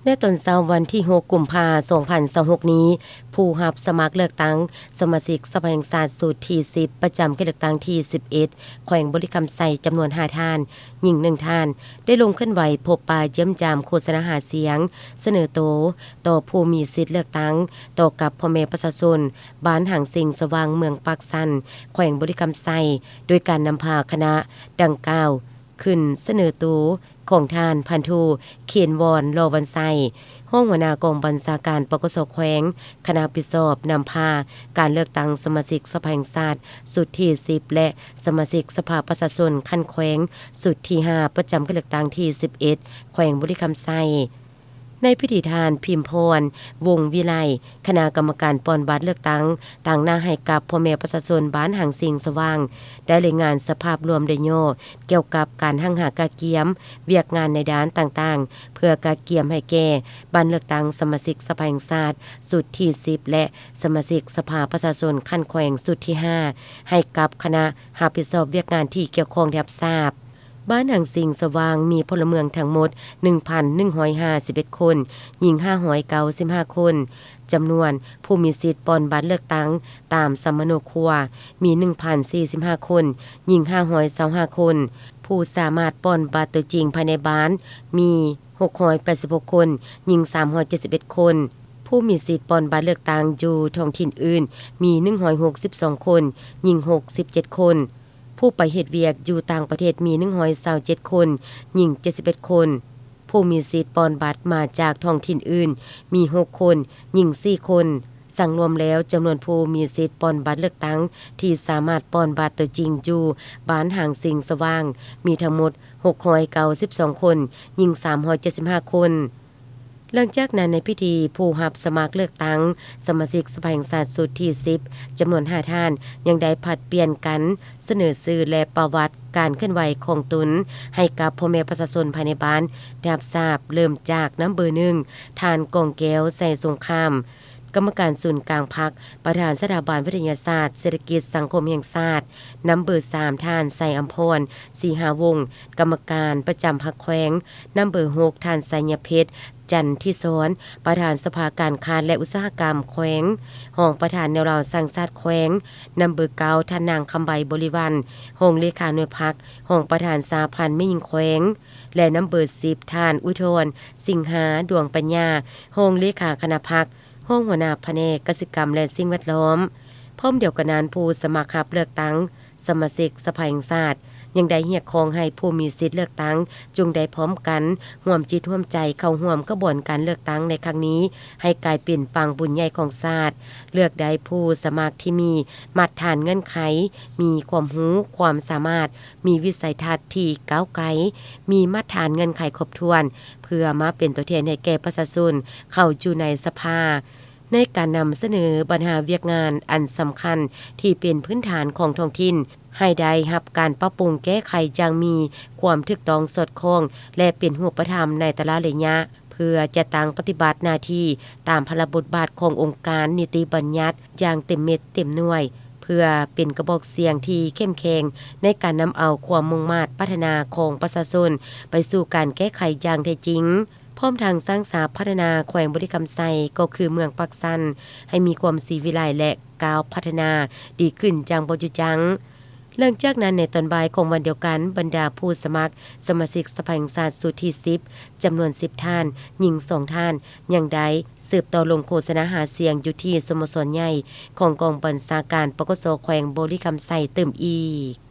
ในตอนเช้าวันที่6กุมภาพันธ์2026นี้ผู้รับสมัครเลือกตั้งสมาชิกสภาแห่งชาติสูตรที่10ประจำเขตเลือกตั้งที่11แขวงบริคำไซจำนวน5ท่านหญิง1ท่านได้ลงเคลื่อนไหวพบปะเยี่ยมยามโฆษณาหาเสียงเสนอโตต่อผู้มีสิทธิ์เลือกตั้งต่อกับพ่อแม่ประชาชนบ้านหางสิงสว่างเมืองปากสันแขวงบริคำไซโดยการนำพาคณะดังกล่าวขึ้นเสนอตัวของทานพันธุเขียนวอนรอวันไซห้องหัวหน้ากองบัญชาการปกสแขวงคณะปิสอบนำพาการเลือกตั้งสมาชิกสภาแห่งชาติสุดที่10และสมาชิกสภาประชาชนขั้นแขวงสุดที่5ประจำเขตเลือกตั้งที่11แขวงบริคำไซในพิธีทานพิมพ์พรวงวิไลคณะกรรมการปอนบัตรเลือกตั้งต่างหน้าให้กับพ่อแม่ประชาชนบ้านหางสิงสว่างได้รายงานสภาพรวมโดยย่อเกี่ยวกับการหั่งหากาเกียมเวียกงานในด้านต่างๆเพื่อกาเกียมให้แก่บ้านเลือกตั้งสมาชิกสภาแห่งชาติสุดที่10และสมาชิกสภาประชาชนขั้นแขวงสุดที่5ให้กับคณะรับผิดชอบเวียกงานที่เกี่ยวข้องได้รับทราบบ้านหางสิงสว่างมีพลเมืองทั้งหมด 1,151 คนหญิง595 คนจำนวนผู้มีสิทธิ์ปอนบัตรเลือกตั้งตามสมโนครัวมี 1,045 คนหญิง525 คนผู้สามารถปอนบัตรตัวจริงภายในบ้านมี686 คนหญิง371 คนผู้มีสิทธิ์ปอนบัตรเลือกตั้งอยู่ท้องถิ่นอื่นมี162 คนหญิง67 คนผู้ไปเฮ็ดเวียกอยู่ต่างประเทศมี127 คนหญิง71 คนผู้มีสิทธิ์ปอนบัตรมาจากท้องถิ่นอื่นมี6คนหญิง4คนสั่งรวมแล้วจำนวนผู้มีสิทธิ์ปอนบัตรเลือกตั้งที่สามารถปอนบัตรตัวจริงอยู่บ้านหางสิงสว่างมีทั้งหมด692 คนหญิง375 คนหลังจากนั้นในพิธีผู้รับสมัครเลือกตั้งสมาชิกสภาแห่งชาติสุดที่10จำนวน5ท่านยังได้ผลัดเปลี่ยนกันเสนอชื่อและประวัติการเคลื่อนไหวของตนให้กับพ่อแม่ประชาชนภายในบ้านได้รับทราบเริ่มจากน้ำเบอร์1ท่านกองแก้วใส่สงครามกรรมการศูนย์กลางพรรคประธานสถาบันวิทยาศาสตร์เศรษฐกิจสังคมแห่งชาติน้ำเบอร์3ท่านไสอัมพรศรีหาวงศ์กรรมการประจำพรรคแขวงน้ำเบอร์6ท่านไสยเพชรจันทิศรประธานสภาการค้าและอุตสาหกรรมแขวงห้องประธานแนวเราสร้างชาติแขวงนำเบอร์9ท่านนางคำใบบริวันห้องเลขาหน่วยพักห้องประธานสาพันธ์แม่หญิงแขวงและนำเบอร์10ท่านอุทนสิงหาดวงปัญญาห้องเลขาคณะพักห้องหัวหน้าแผนกกสิกรรมและสิ่งแวดล้อมพร้อมเดียวกันนั้นผู้สมัครรับเลือกตั้งสมาชิกสภาแห่งชาติยังได้เรียกร้องให้ผู้มีสิทธิ์เลือกตั้งจงได้พร้อมกันร่วมจิตร่วมใจเข้าร่วมกระบวนการเลือกตั้งในครั้งนี้ให้กลายเป็นปังบุญใหญ่ของชาติเลือกได้ผู้สมัครที่มีมาตรฐานเงื่อนไขมีความรู้ความสามารถมีวิสัยทัศน์ที่ก้าวไกลมีมาตรฐานเงื่อนไขครบถ้วนเพื่อมาเป็นตัวแทนให้แก่ประชาชนเข้าอยู่ในสภาในการนำเสนอปัญหาเวียกงานอันสำคัญที่เป็นพื้นฐานของท้องถิ่นให้ได้รับการปรับปรุงแก้ไขอย่างมีความถูกต้องสอดคล้องและเป็นรูปธรรมในแต่ละระยะเพื่อจะตั้งปฏิบัติหน้าที่ตามพระบทบาทขององค์การนิติบัญญัติอย่างเต็มเม็ดเต็มหน่วยเพื่อเป็นกระบอกเสียงที่เข้มแข็งในการนำเอาความมุ่งมั่นพัฒนาของประชาชนไปสู่การแก้ไขอย่างแท้จริงพร้อมทางสร้างสรรค์พัฒนาแขวงบริคำไซก็คือเมืองปักสันให้มีความสีวิไลและก้าวพัฒนาดีขึ้นจังบ่จุจังหลังจากนั้นในตอนบ่ายของวันเดียวกันบรรดาผู้สมัครสมาชิกสภาแห่งชาติสุดที่10จำนวน10ท่านหญิง2ท่านยังได้สืบต่อลงโฆษณาหาเสียงอยู่ที่สโมสรใหญ่ของกองบัญชาการปกสแขวงบริคำไซเติมอีก